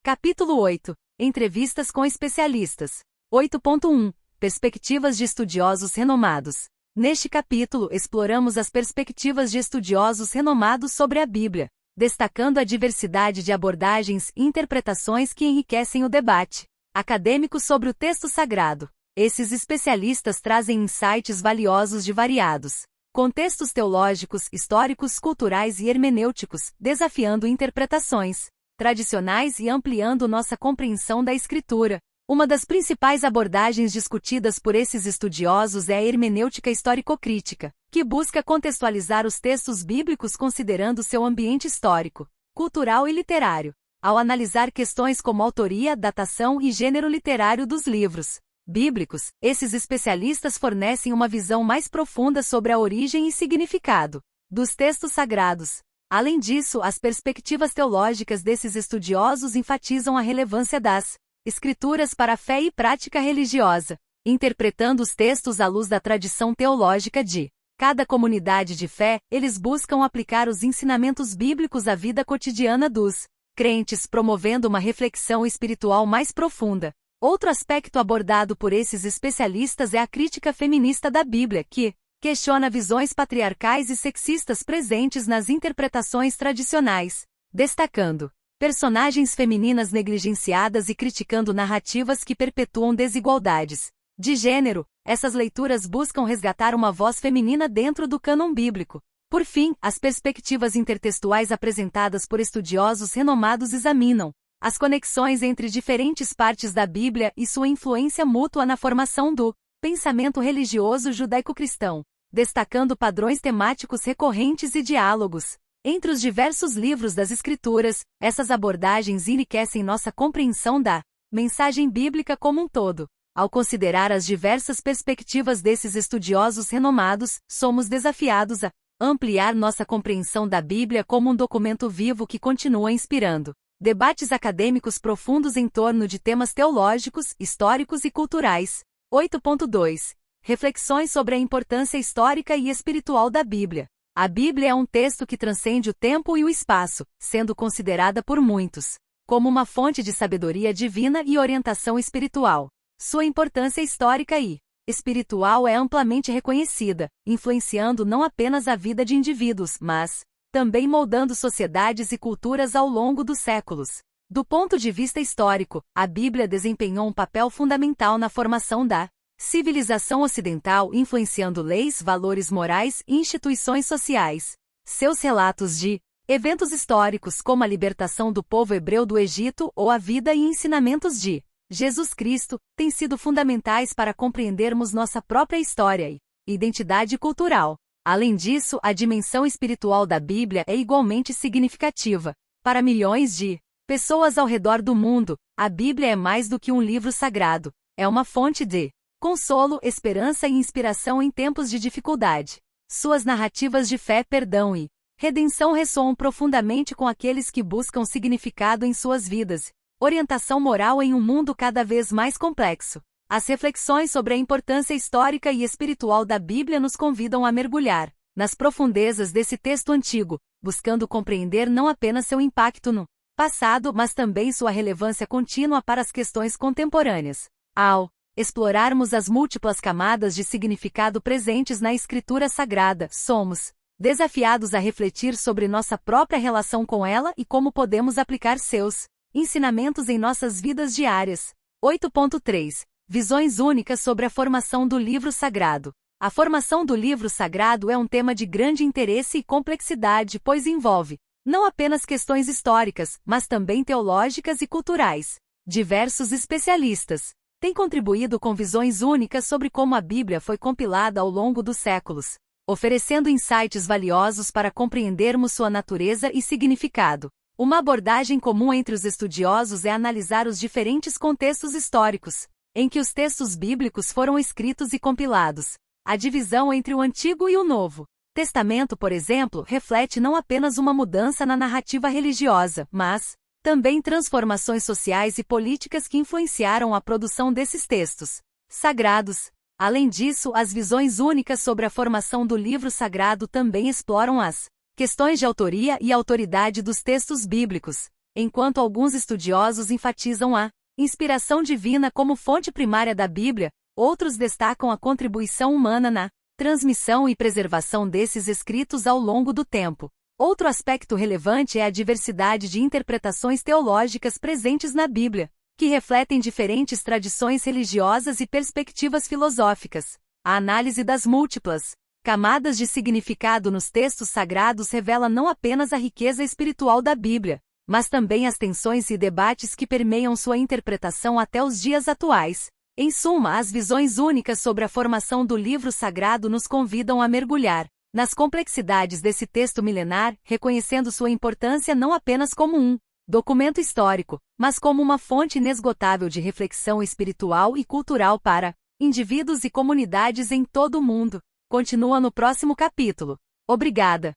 Capítulo 8. Entrevistas com especialistas. 8.1. Perspectivas de estudiosos renomados. Neste capítulo, exploramos as perspectivas de estudiosos renomados sobre a Bíblia, destacando a diversidade de abordagens e interpretações que enriquecem o debate acadêmico sobre o texto sagrado. Esses especialistas trazem insights valiosos de variados contextos teológicos, históricos, culturais e hermenêuticos, desafiando interpretações tradicionais e ampliando nossa compreensão da Escritura. Uma das principais abordagens discutidas por esses estudiosos é a hermenêutica histórico-crítica, que busca contextualizar os textos bíblicos considerando seu ambiente histórico, cultural e literário, ao analisar questões como autoria, datação e gênero literário dos livros bíblicos. Esses especialistas fornecem uma visão mais profunda sobre a origem e significado dos textos sagrados. Além disso, as perspectivas teológicas desses estudiosos enfatizam a relevância das Escrituras para a fé e prática religiosa, interpretando os textos à luz da tradição teológica de cada comunidade de fé. Eles buscam aplicar os ensinamentos bíblicos à vida cotidiana dos crentes, promovendo uma reflexão espiritual mais profunda. Outro aspecto abordado por esses especialistas é a crítica feminista da Bíblia, que questiona visões patriarcais e sexistas presentes nas interpretações tradicionais, destacando personagens femininas negligenciadas e criticando narrativas que perpetuam desigualdades de gênero. Essas leituras buscam resgatar uma voz feminina dentro do cânon bíblico. Por fim, as perspectivas intertextuais apresentadas por estudiosos renomados examinam as conexões entre diferentes partes da Bíblia e sua influência mútua na formação do pensamento religioso judaico-cristão, destacando padrões temáticos recorrentes e diálogos entre os diversos livros das Escrituras. Essas abordagens enriquecem nossa compreensão da mensagem bíblica como um todo. Ao considerar as diversas perspectivas desses estudiosos renomados, somos desafiados a ampliar nossa compreensão da Bíblia como um documento vivo que continua inspirando debates acadêmicos profundos em torno de temas teológicos, históricos e culturais. 8.2. Reflexões sobre a importância histórica e espiritual da Bíblia. A Bíblia é um texto que transcende o tempo e o espaço, sendo considerada por muitos como uma fonte de sabedoria divina e orientação espiritual. Sua importância histórica e espiritual é amplamente reconhecida, influenciando não apenas a vida de indivíduos, mas também moldando sociedades e culturas ao longo dos séculos. Do ponto de vista histórico, a Bíblia desempenhou um papel fundamental na formação da civilização ocidental, influenciando leis, valores morais e instituições sociais. Seus relatos de eventos históricos como a libertação do povo hebreu do Egito ou a vida e ensinamentos de Jesus Cristo têm sido fundamentais para compreendermos nossa própria história e identidade cultural. Além disso, a dimensão espiritual da Bíblia é igualmente significativa. Para milhões de pessoas ao redor do mundo, a Bíblia é mais do que um livro sagrado. É uma fonte de consolo, esperança e inspiração em tempos de dificuldade. Suas narrativas de fé, perdão e redenção ressoam profundamente com aqueles que buscam significado em suas vidas, orientação moral em um mundo cada vez mais complexo. As reflexões sobre a importância histórica e espiritual da Bíblia nos convidam a mergulhar nas profundezas desse texto antigo, buscando compreender não apenas seu impacto no passado, mas também sua relevância contínua para as questões contemporâneas. Ao explorarmos as múltiplas camadas de significado presentes na Escritura Sagrada, somos desafiados a refletir sobre nossa própria relação com ela e como podemos aplicar seus ensinamentos em nossas vidas diárias. 8.3. Visões únicas sobre a formação do livro sagrado. A formação do livro sagrado é um tema de grande interesse e complexidade, pois envolve não apenas questões históricas, mas também teológicas e culturais. Diversos especialistas têm contribuído com visões únicas sobre como a Bíblia foi compilada ao longo dos séculos, oferecendo insights valiosos para compreendermos sua natureza e significado. Uma abordagem comum entre os estudiosos é analisar os diferentes contextos históricos em que os textos bíblicos foram escritos e compilados. A divisão entre o Antigo e o Novo Testamento, por exemplo, reflete não apenas uma mudança na narrativa religiosa, mas também transformações sociais e políticas que influenciaram a produção desses textos sagrados. Além disso, as visões únicas sobre a formação do livro sagrado também exploram as questões de autoria e autoridade dos textos bíblicos. Enquanto alguns estudiosos enfatizam a inspiração divina como fonte primária da Bíblia, outros destacam a contribuição humana na transmissão e preservação desses escritos ao longo do tempo. Outro aspecto relevante é a diversidade de interpretações teológicas presentes na Bíblia, que refletem diferentes tradições religiosas e perspectivas filosóficas. A análise das múltiplas camadas de significado nos textos sagrados revela não apenas a riqueza espiritual da Bíblia, mas também as tensões e debates que permeiam sua interpretação até os dias atuais. Em suma, as visões únicas sobre a formação do livro sagrado nos convidam a mergulhar nas complexidades desse texto milenar, reconhecendo sua importância não apenas como um documento histórico, mas como uma fonte inesgotável de reflexão espiritual e cultural para indivíduos e comunidades em todo o mundo. Continua no próximo capítulo. Obrigada!